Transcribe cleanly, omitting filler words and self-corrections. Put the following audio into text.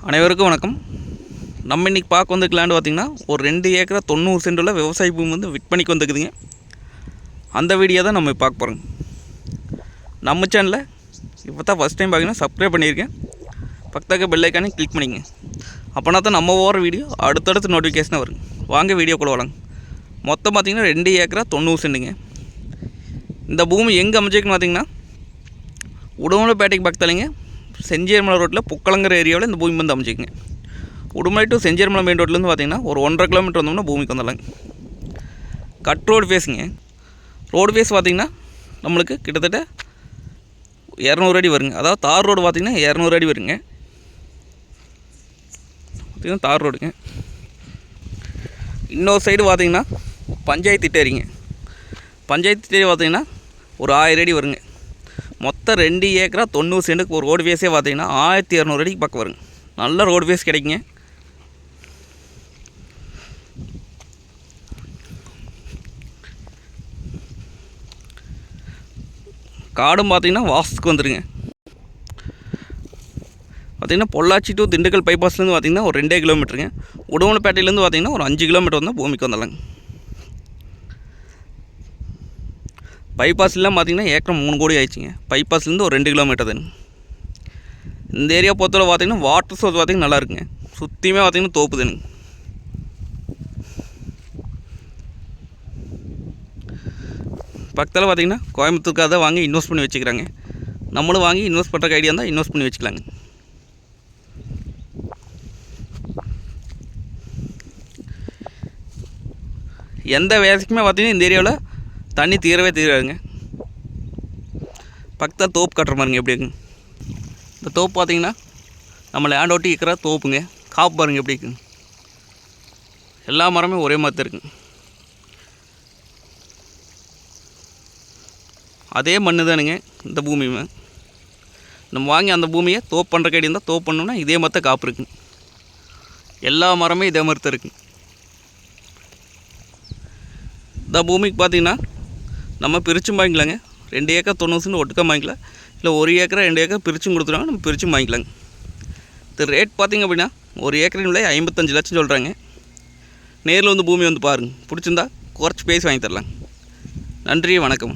அனைவருக்கும் வணக்கம். நம்ம இன்றைக்கி பார்க்க வந்து லேண்டு பார்த்திங்கன்னா ஒரு 2 ஏக்கரா 90 சென்டில் விவசாய பூமி வந்து விற்பனைக்கு வந்துக்குதுங்க. அந்த வீடியோ தான் நம்ம பார்க்க போகிறோங்க. நம்ம சேனலில் இப்போ தான் ஃபஸ்ட் டைம் பார்த்திங்கன்னா சப்ஸ்கிரைப் பண்ணியிருக்கேன். பக்கத்துக்கு பெல் ஐக்கானே கிளிக் பண்ணிங்க. அப்போனா தான் நம்ம ஓடுற வீடியோ அடுத்தடுத்து நோட்டிஃபிகேஷனாக வரும். வாங்க வீடியோக்குள்ளே வரலாங்க. மொத்தம் பார்த்திங்கன்னா 2 ஏக்கரா 90 சென்ட்டுங்க. இந்த பூமி எங்கே அமைச்சிருக்குன்னு பார்த்திங்கன்னா உடுமலைப்பேட்டைக்கு பக்கத்துலைங்க செஞ்சேரிமலை ரோட்டில் புக்கலங்கிற ஏரியாவில் இந்த பூமி வந்து அமைச்சிக்குங்க. உடுமலை டு செஞ்சேரிமலை மெயின் ரோட்லேருந்து பார்த்திங்கன்னா ஒரு 1.5 கிலோமீட்டர் வந்தோம்னா பூமிக்கு வந்துடலாங்க. கட் ரோடு ஃபேஸுங்க. ரோடு ஃபேஸ் பார்த்திங்கன்னா நம்மளுக்கு கிட்டத்தட்ட 200 அடி வருங்க. அதாவது தார் ரோடு பார்த்திங்கன்னா 200 அடி வருங்க. பார்த்திங்கன்னா தார் ரோடுங்க. இன்னொரு சைடு பார்த்திங்கன்னா பஞ்சாயத்து திட்டேரிங்க. பஞ்சாயத்து திட்டேரி பார்த்திங்கன்னா ஒரு 1000 அடி வருங்க. மொத்தம் 2 ஏக்கரா 90 சென்ட்டுக்கு ஒரு ரோடு ஃபேஸே பார்த்திங்கன்னா 1200 அடிக்கு பக்கம் வருங்க. நல்ல ரோடு ஃபேஸ் கிடைக்குங்க. காடும் பார்த்திங்கன்னா வாசத்துக்கு வந்துடுங்க. பார்த்திங்கன்னா பொள்ளாச்சி டு திண்டுக்கல் பைபாஸ்லேருந்து பார்த்திங்கன்னா ஒரு 2 கிலோமீட்டருங்க. உடுமலைப்பேட்டையிலேருந்து பார்த்திங்கன்னா ஒரு 5 கிலோமீட்டர் வந்தால் பூமிக்கு வந்துடலாங்க. பைபாஸ்லாம் பார்த்திங்கன்னா ஏக்கரம் 3 கோடி ஆயிடுச்சுங்க. பைபாஸ்லேருந்து ஒரு 2 கிலோமீட்டர் தானுங்க. இந்த ஏரியா பொறுத்தவரை பார்த்திங்கன்னா வாட்டர் சோர்ஸ் பார்த்திங்கன்னா நல்லா இருக்குங்க. சுற்றியுமே பார்த்திங்கன்னா தோப்பு தானுங்க. பக்கத்தில் பார்த்திங்கன்னா கோயம்புத்தூருக்காக தான் வாங்கி இன்வெஸ்ட் பண்ணி வச்சுக்கிறாங்க. நம்மளும் வாங்கி இன்வெஸ்ட் பண்ணுறக்கு ஐடியா இருந்தால் இன்வெஸ்ட் பண்ணி வச்சுக்கலாங்க. எந்த வேலைக்குமே பார்த்திங்கன்னா இந்த ஏரியாவில் தண்ணி தீரவே தீராதுங்க. பக்கத்தில் தோப்பு கட்டுற மாதிரிங்க. எப்படி இருக்குங்க இந்த தோப்பு பார்த்திங்கன்னா நம்ம லேண்ட் ஓட்டி இருக்கிற தோப்புங்க. காப்பு பாருங்க எப்படி இருக்குங்க. எல்லா மரமே ஒரே மாதிரி தான் இருக்குங்க. அதே மண்ணு தானுங்க இந்த பூமியுமே. நம்ம வாங்கி அந்த பூமியை தோப்பு பண்ணுற கைடி இருந்தால் தோப்பு பண்ணோம்னா இதே மாதிரி தான் காப்பு இருக்குங்க. எல்லா மரமே இதே மாதிரி தான் இருக்குங்க. இந்த பூமிக்கு பார்த்திங்கன்னா நம்ம பிரிச்சும் வாங்கிக்கலாங்க. 2 ஏக்கர் 90 சென்ட் ஒட்டுக்க வாங்கிக்கலாம். இல்லை 1 ஏக்கரா 2 ஏக்கர் பிரிச்சும் கொடுத்துருவாங்க. நம்ம பிரிச்சும் வாங்கிக்கலாங்க. இது ரேட் பார்த்திங்க அப்படின்னா 1 ஏக்கரின் விலை 55 லட்சம் சொல்கிறாங்க. நேரில் வந்து பூமி வந்து பாருங்கள். பிடிச்சிருந்தா குறைச்சி பேசி வாங்கி தரலாம். நன்றி, வணக்கம்.